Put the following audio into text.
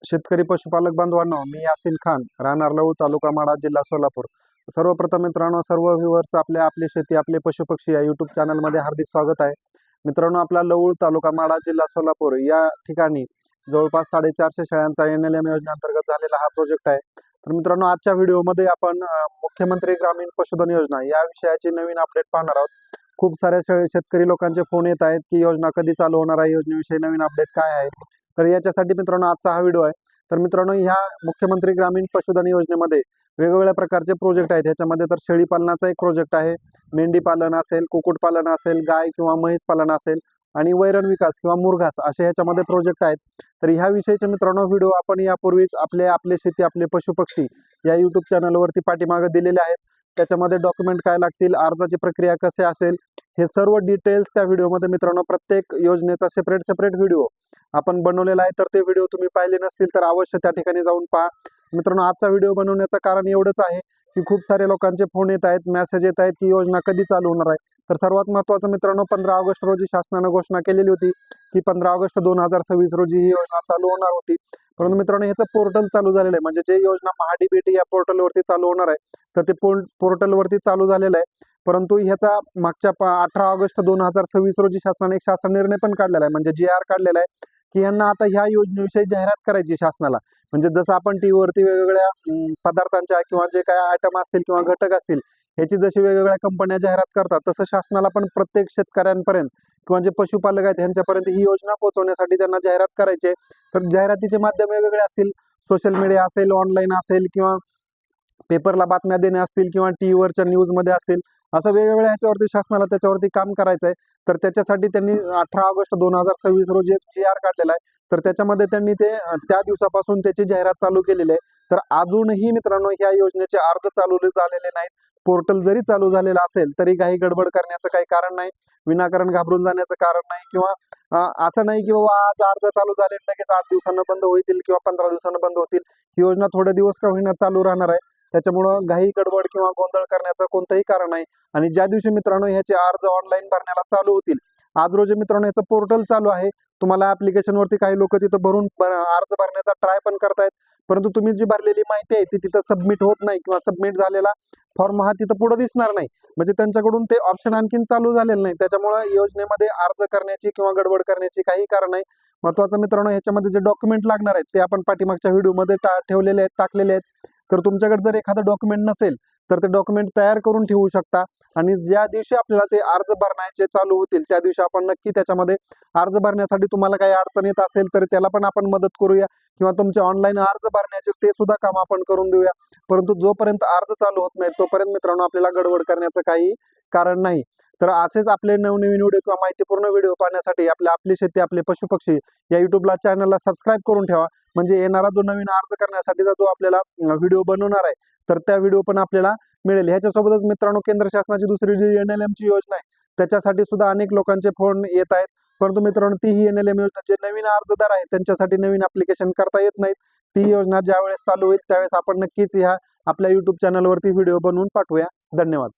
शेतकरी पशुपालक बांधवांनो, मी यासीन खान, राहणार लवळ, तालुका माढा, जिल्हा सोलापूर. सर्वप्रथम मित्रांनो, सर्व व्ह्यूअर्स आपली शेती आपले पशुपक्षी या युट्यूब चॅनलमध्ये हार्दिक स्वागत आहे. मित्रांनो, आपला लवळ, तालुका माढा, जिल्हा सोलापूर या ठिकाणी जवळपास 450 शेळ्यांचा NLM योजनेअंतर्गत झालेला हा प्रोजेक्ट आहे. तर मित्रांनो, आजच्या व्हिडिओमध्ये आपण मुख्यमंत्री ग्रामीण पशुधन योजना या विषयाची नवीन अपडेट पाहणार आहोत. खूप साऱ्या शेतकरी लोकांचे फोन येत आहेत की योजना कधी चालू होणार आहे, योजनेविषयी नवीन अपडेट काय आहे. तर याच्यासाठी मित्रांनो आजचा हा व्हिडिओ आहे. तर मित्रांनो, ह्या मुख्यमंत्री ग्रामीण पशुधन योजनेमध्ये वेगवेगळ्या प्रकारचे प्रोजेक्ट आहेत. ह्याच्यामध्ये तर शेळी पालनाचा एक प्रोजेक्ट आहे, मेंढी पालन असेल, कुक्कुट पालन असेल, गाय किंवा म्हैस पालन असेल आणि वैरण विकास किंवा मुरघास असे ह्याच्यामध्ये प्रोजेक्ट आहेत. तर ह्या विषयीचे मित्रांनो व्हिडिओ आपण यापूर्वीच आपले शेती आपले पशुपक्षी या युट्यूब चॅनलवरती पाठीमागे दिलेले आहेत. त्याच्यामध्ये डॉक्युमेंट काय लागतील, अर्जाची प्रक्रिया कसे असेल, हे सर्व डिटेल्स त्या व्हिडिओमध्ये मित्रांनो प्रत्येक योजनेचा सेपरेट व्हिडिओ आपण बनवलेला आहे. तर ते व्हिडिओ तुम्ही पाहिले नसतील तर अवश्य त्या ठिकाणी जाऊन पहा. मित्रांनो, आजचा व्हिडिओ बनवण्याचं कारण एवढंच आहे की खूप सारे लोकांचे फोन येत आहेत, मेसेज येत आहेत की योजना कधी चालू होणार आहे. तर सर्वात महत्त्वाचं मित्रांनो, 15 ऑगस्ट रोजी शासनाने घोषणा केलेली होती की 15 ऑगस्ट 2026 रोजी ही योजना चालू होणार होती. परंतु मित्रांनो, ह्याचं पोर्टल चालू झालेलं आहे, म्हणजे जे योजना महाडीबीटी या पोर्टलवरती चालू होणार आहे. तर ते पोर्टलवरती चालू झालेलं आहे. परंतु ह्याचा मागच्या 18 ऑगस्ट 2026 रोजी शासनाने एक शासन निर्णय पण काढलेला आहे, म्हणजे GR काढलेला आहे की यांना आता ह्या योजनेविषयी जाहिरात करायची शासनाला. म्हणजे जसं आपण टीव्हीवरती वेगवेगळ्या पदार्थांच्या किंवा जे काही आयटम असतील किंवा घटक असतील ह्याची जशी वेगवेगळ्या कंपन्या जाहिरात करतात, तसं शासनाला पण प्रत्येक शेतकऱ्यांपर्यंत किंवा जे पशुपालक आहेत ह्यांच्यापर्यंत ही योजना पोहोचवण्यासाठी त्यांना जाहिरात करायची आहे. तर जाहिरातीचे माध्यम वेगवेगळे असतील, सोशल मीडिया असेल, ऑनलाईन असेल किंवा पेपरला बातम्या देणे असतील किंवा टीव्हीवरच्या न्यूजमध्ये असेल, असं वेगवेगळ्या ह्याच्यावरती शासनाला त्याच्यावरती काम करायचं आहे. तर त्याच्यासाठी त्यांनी 18 ऑगस्ट 2026 रोजी एक GR काढलेला आहे. तर त्याच्यामध्ये त्यांनी त्या दिवसापासून त्याची जाहिरात चालू केलेली आहे. तर अजूनही मित्रांनो ह्या योजनेचे अर्ज चालू झालेले नाहीत. पोर्टल जरी चालू झालेला असेल तरी काही गडबड करण्याचं काही कारण नाही, विनाकारण घाबरून जाण्याचं कारण नाही, किंवा असं नाही की बाबा आज अर्ज चालू झाले लगेच 8 दिवसांना बंद होतील किंवा 15 दिवसांना बंद होतील. ही योजना थोडे दिवस का होईना चालू राहणार आहे. त्याच्यामुळं घाई गडबड किंवा गोंधळ करण्याचं कोणतंही कारण नाही. आणि ज्या दिवशी मित्रांनो ह्याचे अर्ज ऑनलाईन भरण्याला चालू होतील, आज रोजी मित्रांनो याचं पोर्टल चालू आहे. तुम्हाला ऍप्लिकेशनवरती काही लोक तिथं अर्ज भरण्याचा ट्राय पण करतायत, परंतु तुम्ही जी भरलेली माहिती आहे ती तिथं सबमिट होत नाही किंवा सबमिट झालेला फॉर्म हा तिथं पुढे दिसणार नाही. म्हणजे त्यांच्याकडून ते ऑप्शन आणखीन चालू झालेलं नाही. त्याच्यामुळे योजनेमध्ये अर्ज करण्याची किंवा गडबड करण्याची काही कारण नाही. महत्वाचं मित्रांनो, ह्याच्यामध्ये जे डॉक्युमेंट लागणार आहेत ते आपण पाठीमागच्या व्हिडिओमध्ये ठेवलेले आहेत, टाकलेले आहेत. तर तुमच्याकडे जर एखादं डॉक्युमेंट नसेल तर ते डॉक्युमेंट तयार करून ठेवू शकता. आणि ज्या दिवशी आपल्याला ते अर्ज भरण्याचे चालू होतील त्या दिवशी आपण नक्की त्याच्यामध्ये अर्ज भरण्यासाठी तुम्हाला काही अडचण येत असेल तर त्याला पण आपण मदत करूया, किंवा तुमचे ऑनलाईन अर्ज भरण्याचे ते सुद्धा काम आपण करून देऊया. परंतु जोपर्यंत अर्ज चालू होत नाही तोपर्यंत मित्रांनो आपल्याला गडबड करण्याचं काही कारण नाही. तर असेच आपले नवनवीन व्हिडिओ किंवा माहितीपूर्ण व्हिडिओ पाहण्यासाठी आपली शेती आपले पशुपक्षी या युट्यूबला चॅनलला सबस्क्राईब करून ठेवा. म्हणजे येणारा जो नवीन अर्ज करण्यासाठीचा जो आपल्याला व्हिडिओ बनवणार आहे तर त्या व्हिडिओ पण आपल्याला मिळेल. ह्याच्यासोबतच मित्रांनो, केंद्र शासनाची दुसरी जी NLM ची योजना आहे त्याच्यासाठी सुद्धा अनेक लोकांचे फोन येत आहेत. परंतु मित्रांनो, ती ही NLM योजना जे नवीन अर्जदार आहेत त्यांच्यासाठी नवीन ऍप्लिकेशन करता येत नाहीत. ती योजना ज्यावेळेस चालू होईल त्यावेळेस आपण नक्कीच ह्या आपल्या युट्यूब चॅनलवरती व्हिडिओ बनवून पाठवूया. धन्यवाद.